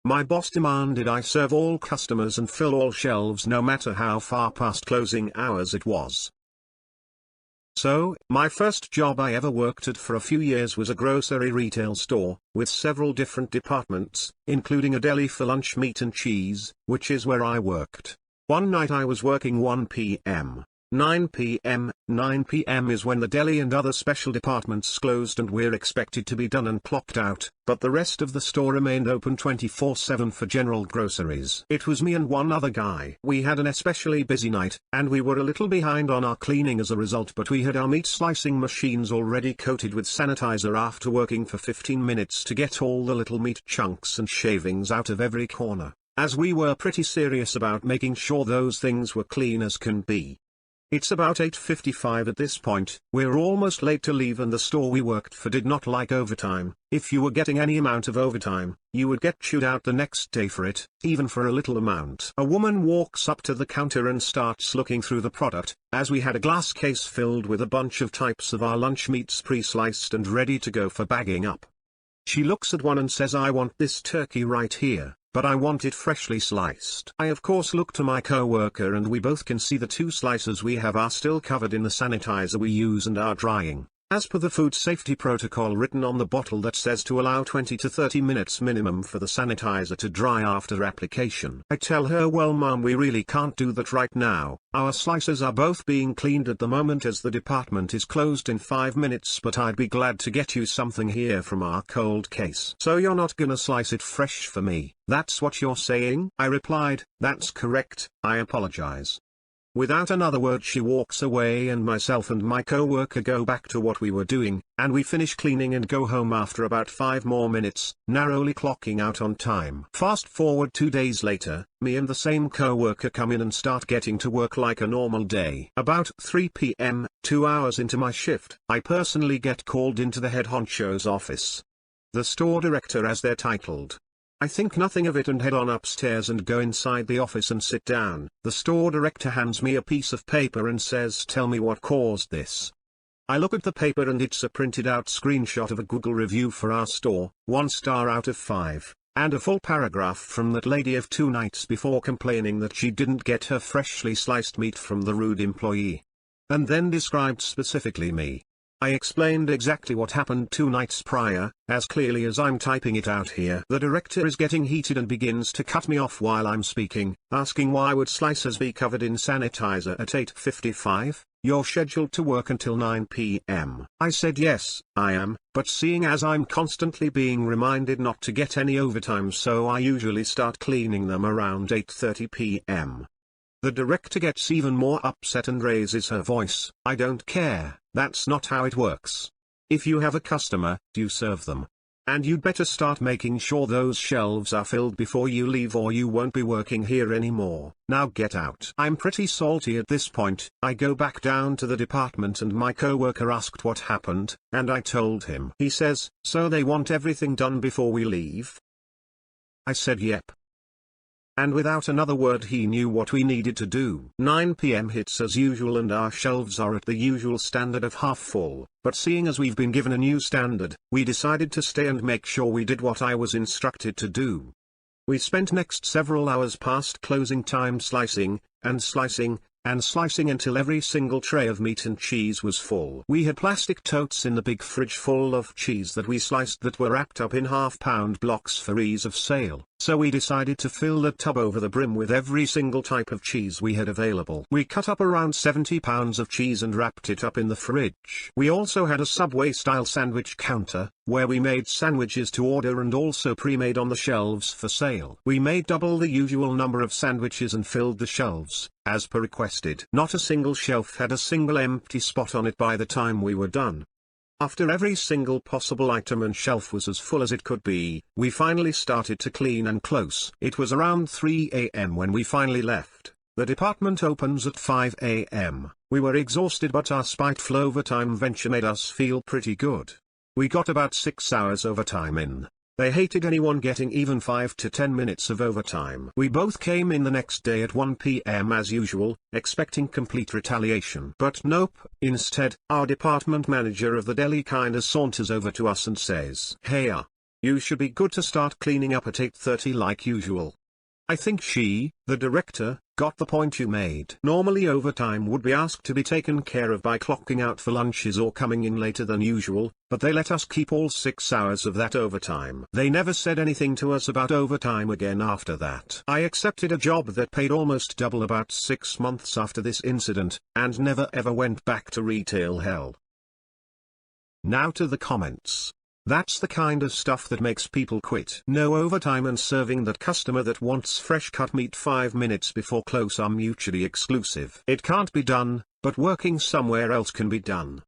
My boss demanded I serve all customers and fill all shelves no matter how far past closing hours it was. So, my first job I ever worked at for a few years was a grocery retail store, with several different departments, including a deli for lunch meat and cheese, which is where I worked. One night I was working 1 p.m. 9 p.m. 9 p.m. is when the deli and other special departments closed and we're expected to be done and clocked out, but the rest of the store remained open 24/7 for general groceries. It was me and one other guy. We had an especially busy night, and we were a little behind on our cleaning as a result, but we had our meat slicing machines already coated with sanitizer after working for 15 minutes to get all the little meat chunks and shavings out of every corner, as we were pretty serious about making sure those things were clean as can be. It's about 8:55 at this point. We're almost late to leave and the store we worked for did not like overtime. If you were getting any amount of overtime, you would get chewed out the next day for it, even for a little amount. A woman walks up to the counter and starts looking through the product, as we had a glass case filled with a bunch of types of our lunch meats pre-sliced and ready to go for bagging up. She looks at one and says, "I want this turkey right here, but I want it freshly sliced." I of course look to my co-worker and we both can see the 2 slices we have are still covered in the sanitizer we use and are drying, as per the food safety protocol written on the bottle that says to allow 20 to 30 minutes minimum for the sanitizer to dry after application. I tell her, "Well ma'am, we really can't do that right now. Our slices are both being cleaned at the moment as the department is closed in 5 minutes, but I'd be glad to get you something here from our cold case." "So you're not gonna slice it fresh for me, that's what you're saying?" I replied. "That's correct, I apologize." Without another word she walks away and myself and my co-worker go back to what we were doing, and we finish cleaning and go home after about 5 more minutes, narrowly clocking out on time. Fast forward 2 days later, me and the same co-worker come in and start getting to work like a normal day. About 3 p.m., 2 hours into my shift, I personally get called into the head honcho's office. The store director as they're titled. I think nothing of it and head on upstairs and go inside the office and sit down. The store director hands me a piece of paper and says, "Tell me what caused this." I look at the paper and it's a printed out screenshot of a Google review for our store, 1 star out of 5, and a full paragraph from that lady of 2 nights before complaining that she didn't get her freshly sliced meat from the rude employee. And then described specifically me. I explained exactly what happened 2 nights prior, as clearly as I'm typing it out here. The director is getting heated and begins to cut me off while I'm speaking, asking why would slices be covered in sanitizer at 8:55, "You're scheduled to work until 9 p.m. I said yes, I am, but seeing as I'm constantly being reminded not to get any overtime, so I usually start cleaning them around 8:30 p.m. The director gets even more upset and raises her voice. "I don't care, that's not how it works. If you have a customer, you serve them. And you'd better start making sure those shelves are filled before you leave or you won't be working here anymore. Now get out." I'm pretty salty at this point. I go back down to the department and my coworker asked what happened, and I told him. He says, "So they want everything done before we leave?" I said yep. And without another word he knew what we needed to do. 9 p.m. hits as usual and our shelves are at the usual standard of half full, but seeing as we've been given a new standard, we decided to stay and make sure we did what I was instructed to do. We spent next several hours past closing time slicing, and slicing, and slicing until every single tray of meat and cheese was full. We had plastic totes in the big fridge full of cheese that we sliced that were wrapped up in half-pound blocks for ease of sale, so we decided to fill the tub over the brim with every single type of cheese we had available. We cut up around 70 pounds of cheese and wrapped it up in the fridge. We also had a Subway-style sandwich counter, where we made sandwiches to order and also pre-made on the shelves for sale. We made double the usual number of sandwiches and filled the shelves, as per requested. Not a single shelf had a single empty spot on it by the time we were done. After every single possible item and shelf was as full as it could be, we finally started to clean and close. It was around 3 a.m. when we finally left. The department opens at 5 a.m. We were exhausted, but our spiteful overtime venture made us feel pretty good. We got about 6 hours overtime in. They hated anyone getting even 5 to 10 minutes of overtime. We both came in the next day at 1 p.m. as usual, expecting complete retaliation. But nope, instead, our department manager of the deli kinda saunters over to us and says, "Hey you should be good to start cleaning up at 8:30 like usual. I think she, the director, got the point you made. Normally overtime would be asked to be taken care of by clocking out for lunches or coming in later than usual, but they let us keep all 6 hours of that overtime. They never said anything to us about overtime again after that. I accepted a job that paid almost double about 6 months after this incident, and never ever went back to retail hell. Now to the comments. That's the kind of stuff that makes people quit. No overtime and serving that customer that wants fresh cut meat 5 minutes before close are mutually exclusive. It can't be done, but working somewhere else can be done.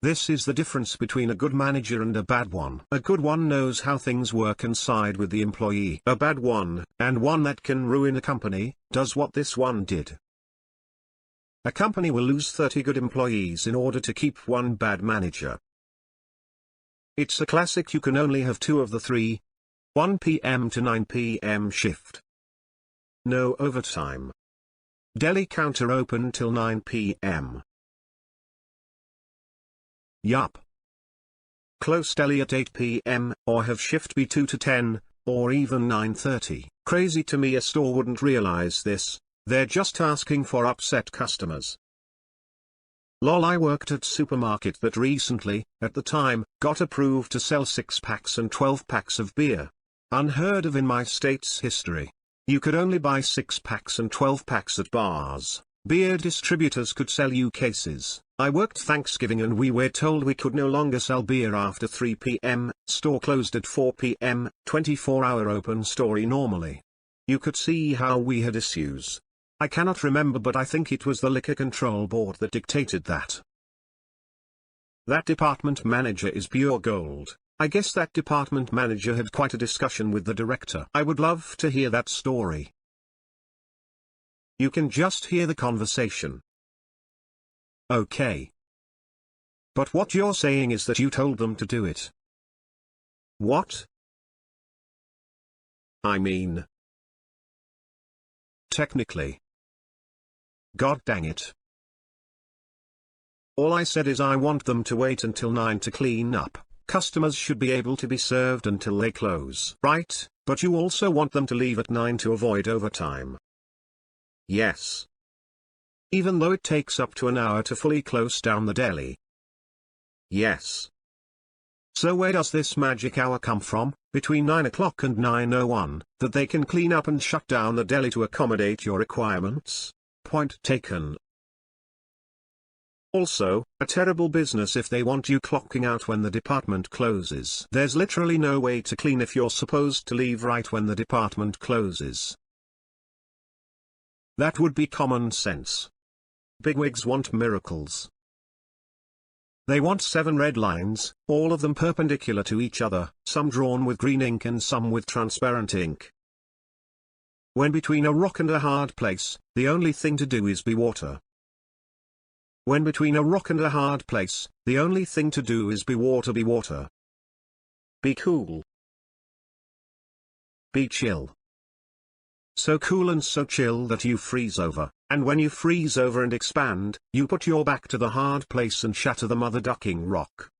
This is the difference between a good manager and a bad one. A good one knows how things work and side with the employee. A bad one, and one that can ruin a company, does what this one did. A company will lose 30 good employees in order to keep one bad manager. It's a classic you can only have 2 of the 3. 1 p.m. to 9 p.m. shift. No overtime. Deli counter open till 9 p.m. Yup. Close deli at 8 p.m., or have shift be 2 to 10, or even 9:30. Crazy to me a store wouldn't realize this, they're just asking for upset customers. Lol, I worked at supermarket that recently, at the time, got approved to sell 6-packs and 12-packs of beer. Unheard of in my state's history. You could only buy 6-packs and 12-packs at bars. Beer distributors could sell you cases. I worked Thanksgiving and we were told we could no longer sell beer after 3 p.m., store closed at 4 p.m., 24-hour open story normally. You could see how we had issues. I cannot remember, but I think it was the Liquor Control Board that dictated that. That department manager is pure gold. I guess that department manager had quite a discussion with the director. I would love to hear that story. You can just hear the conversation. Okay. But what you're saying is that you told them to do it. What? I mean, technically. God dang it. All I said is I want them to wait until 9 to clean up. Customers should be able to be served until they close. Right, but you also want them to leave at 9 to avoid overtime. Yes. Even though it takes up to an hour to fully close down the deli. Yes. So where does this magic hour come from, between 9 o'clock and 9:01, that they can clean up and shut down the deli to accommodate your requirements? Point taken. Also, a terrible business if they want you clocking out when the department closes. There's literally no way to clean if you're supposed to leave right when the department closes. That would be common sense. Bigwigs want miracles. They want 7 red lines, all of them perpendicular to each other, some drawn with green ink and some with transparent ink. When between a rock and a hard place, the only thing to do is be water. When between a rock and a hard place, the only thing to do is be water, be water. Be cool. Be chill. So cool and so chill that you freeze over, and when you freeze over and expand, you put your back to the hard place and shatter the mother ducking rock.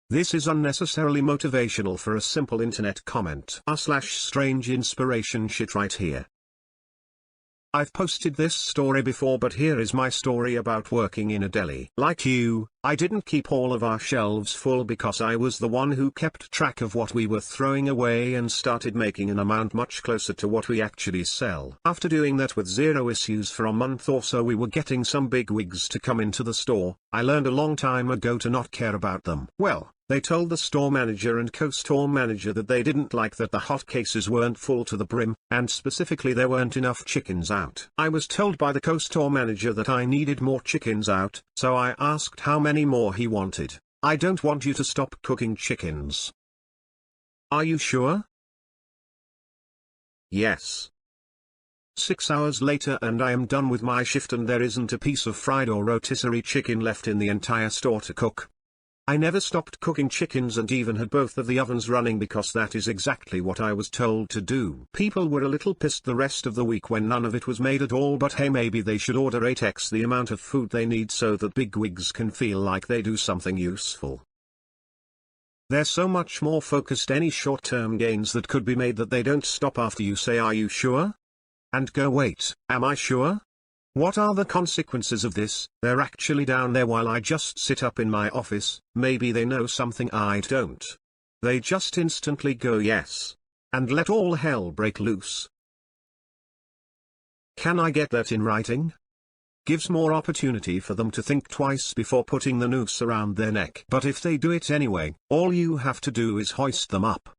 This is unnecessarily motivational for a simple internet comment. /strange inspiration shit right here. I've posted this story before, but here is my story about working in a deli. Like you, I didn't keep all of our shelves full because I was the one who kept track of what we were throwing away and started making an amount much closer to what we actually sell. After doing that with zero issues for a month or so, we were getting some bigwigs to come into the store. I learned a long time ago to not care about them. Well, they told the store manager and co-store manager that they didn't like that the hot cases weren't full to the brim, and specifically there weren't enough chickens out. I was told by the co-store manager that I needed more chickens out, so I asked how many more he wanted. I don't want you to stop cooking chickens. Are you sure? Yes. 6 hours later and I am done with my shift and there isn't a piece of fried or rotisserie chicken left in the entire store to cook. I never stopped cooking chickens and even had both of the ovens running because that is exactly what I was told to do. People were a little pissed the rest of the week when none of it was made at all, but hey, maybe they should order 8x the amount of food they need so that bigwigs can feel like they do something useful. They're so much more focused any short-term gains that could be made that they don't stop after you say "Are you sure?" and go "Wait, am I sure? What are the consequences of this?" They're actually down there while I just sit up in my office. Maybe they know something I don't. They just instantly go "Yes." and let all hell break loose. Can I get that in writing? Gives more opportunity for them to think twice before putting the noose around their neck. But if they do it anyway, all you have to do is hoist them up.